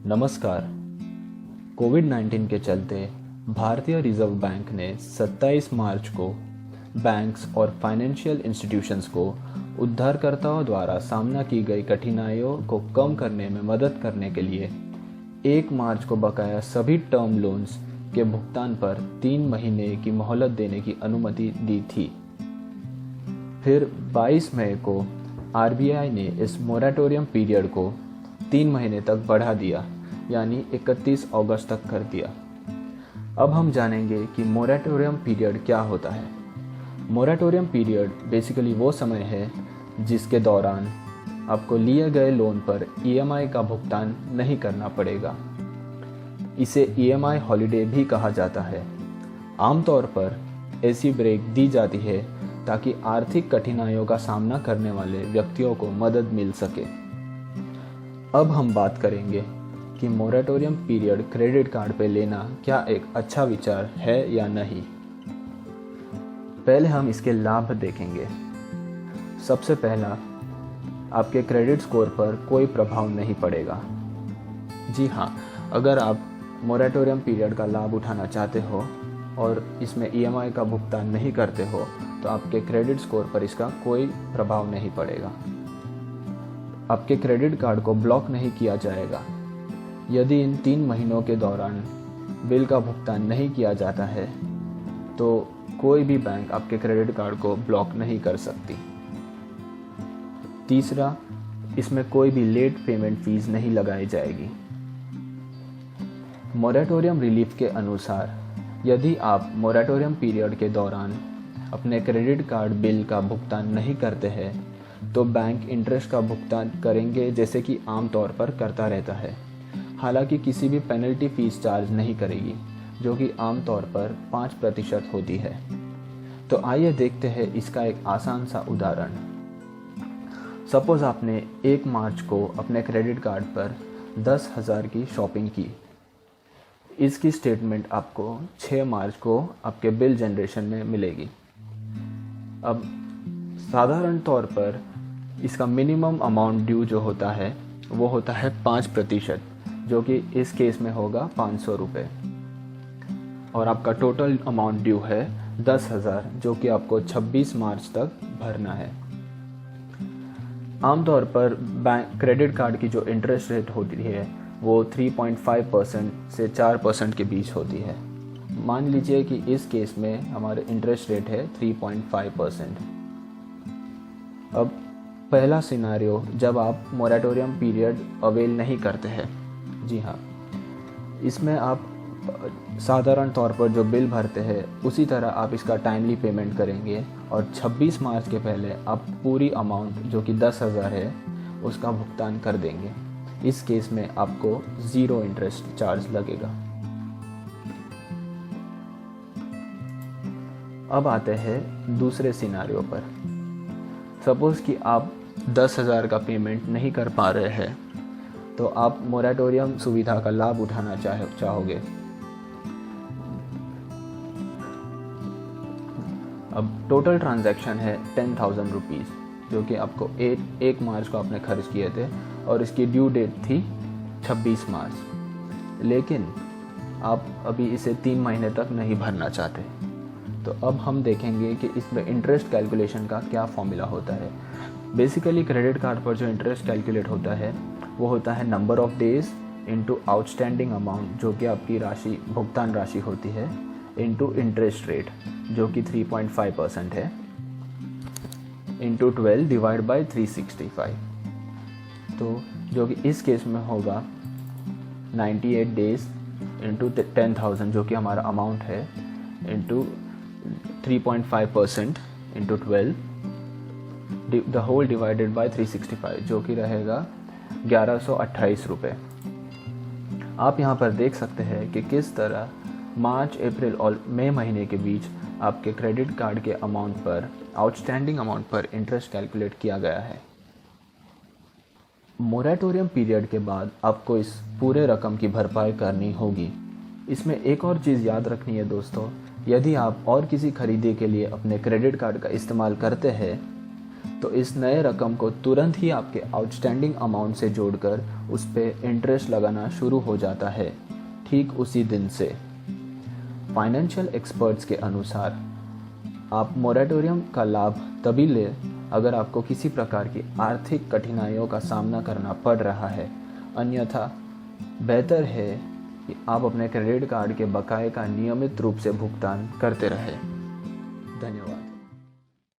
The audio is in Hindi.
नमस्कार। कोविड-19 के चलते भारतीय रिजर्व बैंक ने 27 मार्च को बैंक्स और फाइनेंशियल इंस्टीट्यूशंस को उद्धारकर्ताओं द्वारा सामना की गई कठिनाइयों को कम करने में मदद करने के लिए 1 मार्च को बकाया सभी टर्म लोन्स के भुगतान पर 3 महीने की मोहलत देने की अनुमति दी थी। फिर 22 मई को आरबीआई ने इस मोरेटोरियम पीरियड को 3 महीने तक बढ़ा दिया, यानी 31 अगस्त तक कर दिया। अब हम जानेंगे कि मोरेटोरियम पीरियड क्या होता है। मोरेटोरियम पीरियड बेसिकली वो समय है जिसके दौरान आपको लिए गए लोन पर ईएमआई का भुगतान नहीं करना पड़ेगा। इसे ईएमआई हॉलिडे भी कहा जाता है। आमतौर पर ऐसी ब्रेक दी जाती है ताकि आर्थिक कठिनाइयों का सामना करने वाले व्यक्तियों को मदद मिल सके। अब हम बात करेंगे कि मोरेटोरियम पीरियड क्रेडिट कार्ड पे लेना क्या एक अच्छा विचार है या नहीं। पहले हम इसके लाभ देखेंगे। सबसे पहला, आपके क्रेडिट स्कोर पर कोई प्रभाव नहीं पड़ेगा। जी हाँ, अगर आप मोरेटोरियम पीरियड का लाभ उठाना चाहते हो और इसमें ईएमआई का भुगतान नहीं करते हो तो आपके क्रेडिट स्कोर पर इसका कोई प्रभाव नहीं पड़ेगा। आपके क्रेडिट कार्ड को ब्लॉक नहीं किया जाएगा। यदि इन 3 महीनों के दौरान बिल का भुगतान नहीं किया जाता है तो कोई भी बैंक आपके क्रेडिट कार्ड को ब्लॉक नहीं कर सकती। तीसरा, इसमें कोई भी लेट पेमेंट फीस नहीं लगाई जाएगी। मोरेटोरियम रिलीफ के अनुसार यदि आप मोरेटोरियम पीरियड के दौरान अपने क्रेडिट कार्ड बिल का भुगतान नहीं करते हैं तो बैंक इंटरेस्ट का भुगतान करेंगे, जैसे कि आम तौर पर करता रहता है। हालांकि किसी भी पेनल्टी फीस चार्ज नहीं करेगी, जो कि आम तौर पर 5% होती है। तो आइए देखते हैं इसका एक आसान सा उदाहरण। सपोज आपने 1 मार्च को अपने क्रेडिट कार्ड पर 10,000 की शॉपिंग की। इसकी स्टेटमेंट आपको 6 मार्च को आपके बिल जनरेशन में मिलेगी। अब साधारण तौर पर इसका मिनिमम अमाउंट ड्यू जो होता है वो होता है 5%, जो कि इस केस में होगा 500 रुपये। और आपका टोटल अमाउंट ड्यू है 10,000, जो कि आपको 26 मार्च तक भरना है। आमतौर पर बैंक क्रेडिट कार्ड की जो इंटरेस्ट रेट होती है वो 3.5% से 4% के बीच होती है। मान लीजिए कि इस केस में हमारे इंटरेस्ट रेट है 3.5%। अब पहला सिनारियो, जब आप मोरेटोरियम पीरियड अवेल नहीं करते हैं। जी हाँ, इसमें आप साधारण तौर पर जो बिल भरते हैं उसी तरह आप इसका टाइमली पेमेंट करेंगे और 26 मार्च के पहले आप पूरी अमाउंट जो कि 10,000 है उसका भुगतान कर देंगे। इस केस में आपको 0 इंटरेस्ट चार्ज लगेगा। अब आते हैं दूसरे सिनारियो पर। सपोज़ कि आप 10,000 का पेमेंट नहीं कर पा रहे हैं तो आप मोरेटोरियम सुविधा का लाभ उठाना चाहोगे। अब टोटल ट्रांजैक्शन है 10,000 रुपीज़, जो कि आपको 1 मार्च को आपने खर्च किए थे और इसकी ड्यू डेट थी 26 मार्च। लेकिन आप अभी इसे 3 महीने तक नहीं भरना चाहते। तो अब हम देखेंगे कि इसमें इंटरेस्ट कैलकुलेशन का क्या फॉर्मूला होता है। बेसिकली क्रेडिट कार्ड पर जो इंटरेस्ट कैलकुलेट होता है वो होता है number of days into outstanding amount, जो कि आपकी राशि भुगतान राशि होती है, इनटू इंटरेस्ट रेट जो कि 3.5% है, इनटू 12 डिवाइड बाय 365। तो जो कि इस केस में होगा 98 डेज इंटू 10,000, जो कि हमारा अमाउंट है, into 3.5% into 12 the whole divided by 365, जो कि रहेगा 1128 रुपये। आप यहाँ पर देख सकते हैं कि किस तरह मार्च, अप्रैल और मई महीने के बीच आपके क्रेडिट कार्ड के अमाउंट पर, आउटस्टैंडिंग अमाउंट पर इंटरेस्ट कैलकुलेट किया गया है। मोरेटोरियम पीरियड के बाद आपको इस पूरे रकम की भरपाई करनी होगी। इसमें एक और चीज़ याद रखनी है दोस्तों, यदि आप और किसी खरीदी के लिए अपने क्रेडिट कार्ड का इस्तेमाल करते हैं तो इस नए रकम को तुरंत ही आपके आउटस्टैंडिंग अमाउंट से जोड़कर उस पर इंटरेस्ट लगाना शुरू हो जाता है, ठीक उसी दिन से। फाइनेंशियल एक्सपर्ट्स के अनुसार आप मोरेटोरियम का लाभ तभी लें अगर आपको किसी प्रकार की आर्थिक कठिनाइयों का सामना करना पड़ रहा है, अन्यथा बेहतर है कि आप अपने क्रेडिट कार्ड के बकाये का नियमित रूप से भुगतान करते रहें।